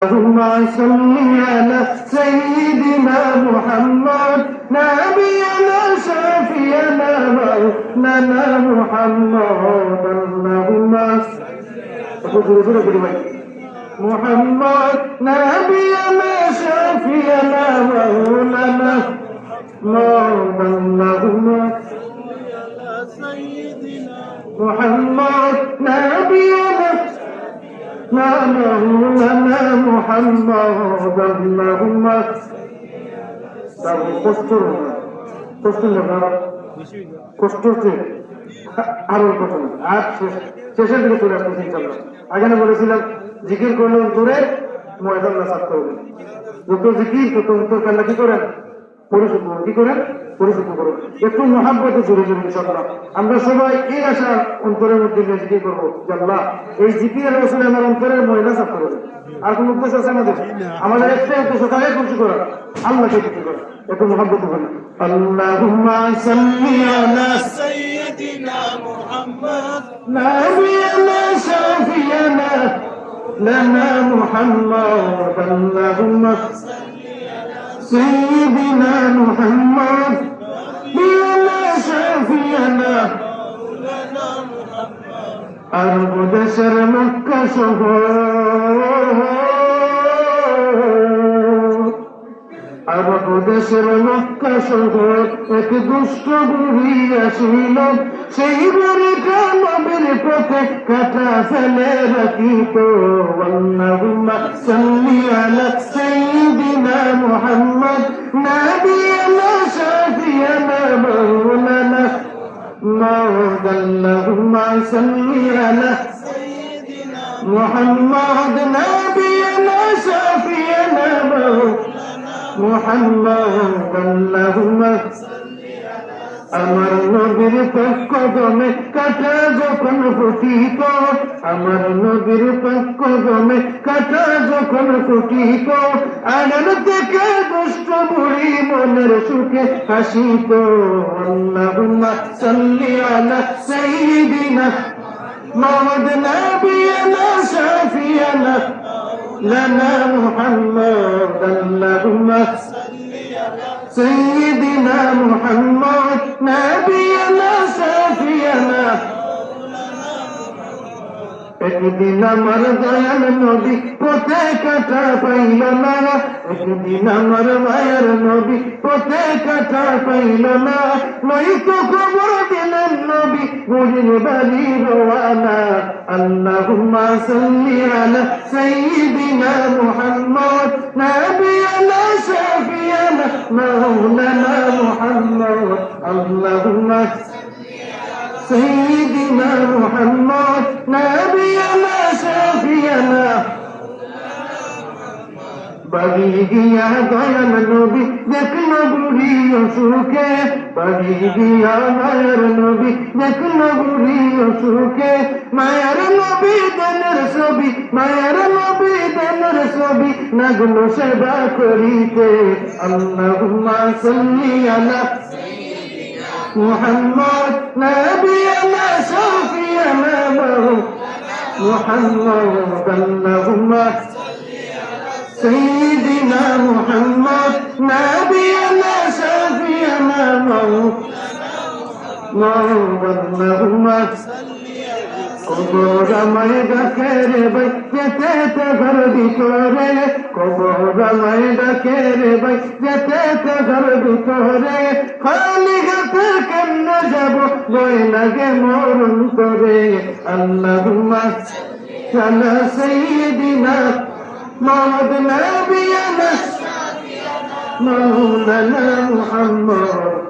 اللهم صل على سيدنا محمد نبينا شافينا مولانا محمد اللهم محمد نبينا شافينا مولانا اللهم محمد نبينا مولانا محمد اللهم কষ্টতে আরো কথা আর শেষের দিকে চলে আসতেছি ইনশাআল্লাহ। আগে না বলেছিলাম জিকির করলে অন্তরে ময়দান নাসাত করবে, যত জিকির তত অন্তর কান্না কি করেন পরিশুদ্ধ কি করেন পরিশুদ্ধ করুন। একটু মহাব্বতে জুড়ে জুড়ে ইনশাআল্লাহ আমরা সবাই এই আশা অন্তরের মধ্যে জিকির করবো যে আল্লাহ এই জিকিরের ওসিলে আমার অন্তরের ময়লা সাফ করে দেয়। আর কোন উদ্দেশ্য আছে আমাদের একটাই উদ্দেশ্য কাকে খুশি করা, আল্লাহকে খুশি করা। একটু মহাব্বত বলি আল্লাহুম্মা সাল্লি আলা সাইয়্যিদিনা মুহাম্মদ নাবিয়ানা শাফিয়ানা লানা মুহাম্মদ আল্লাহুম্মা سيدنا محمد بنا شافينا أرض دشر مكة شهور أرض دشر مكة شهور এক দুষ্ট বুড়ি আসিল সেই বুড়িটা নবীর পথে কাটা ফেলে রাখিত আল্লাহুম্মা সাল্লি আলা সাইয়্যিদিনা মুহাম্মদ নাবিয়ানা শাফিয়ানা মাওলানা আল্লাহুম্মা সাল্লি আলা সাইয়্যিদিনা মুহাম্মদ নাবিয়ানা শাফিয়ানা মুহাম্মদ আল্লাহুম্মা আমার নবীর কদমে কাটা যখন ফুটিত আমার নবীর কদমে কাটা যখন ফুটিত আনন্দ থেকে দুষ্ট বুড়ি মনের সুখে হাসিত আল্লাহুম্মা সাল্লি আলা সাইয়্যিদিনা মুহাম্মদ নাবিয়ানা শাফিয়ানা লানা মুহাম্মদ আল্লাহুম্মা سيدنا محمد نبينا شافينا একদিন আমার দয়াল নবী পথে কাটা পাইল না একদিন আমার মায়ের নবী পথে কাটা পাইল না নয়তো খবর দিলেন নবী বুড়ির বাড়ি রওয়ানা আল্লাহুম্মা সাল্লি আলা সাইয়্যিদিনা মুহাম্মদ নাবিয়ানা শাফিয়ানা মাওলানা মুহাম্মদ আল্লাহুম্মা سيدنا محمد نبينا شافينا বাড়ি গিয়া দয়াল নবী দেখল বুড়ি অসুখে বাড়ি গিয়া মায়ের নবী দেখল বুড়ি অসুখে মায়ের নবী দেনের ছবি মায়ের নবী দেনের ছবি নাগলো সেবা করিতে আল্লাহুম্মা সাল্লি আলা محمد نبينا شافينا محمد اللهم سيدنا محمد نبينا شافينا اللهم কবর আমায় ডাকে রে ভাই যেতে তে ঘর ভিতরে কবর আমায় ডাকে রে ভাই যেতে তে ঘর ভিতরে খালি হাতে কেমনে যাব ভয় লাগে মরণ করে আল্লাহুম্মা সাল্লি সাইয়্যিদিনা মুহাম্মদ নাবিয়ানা মাওলানা মুহাম্মদ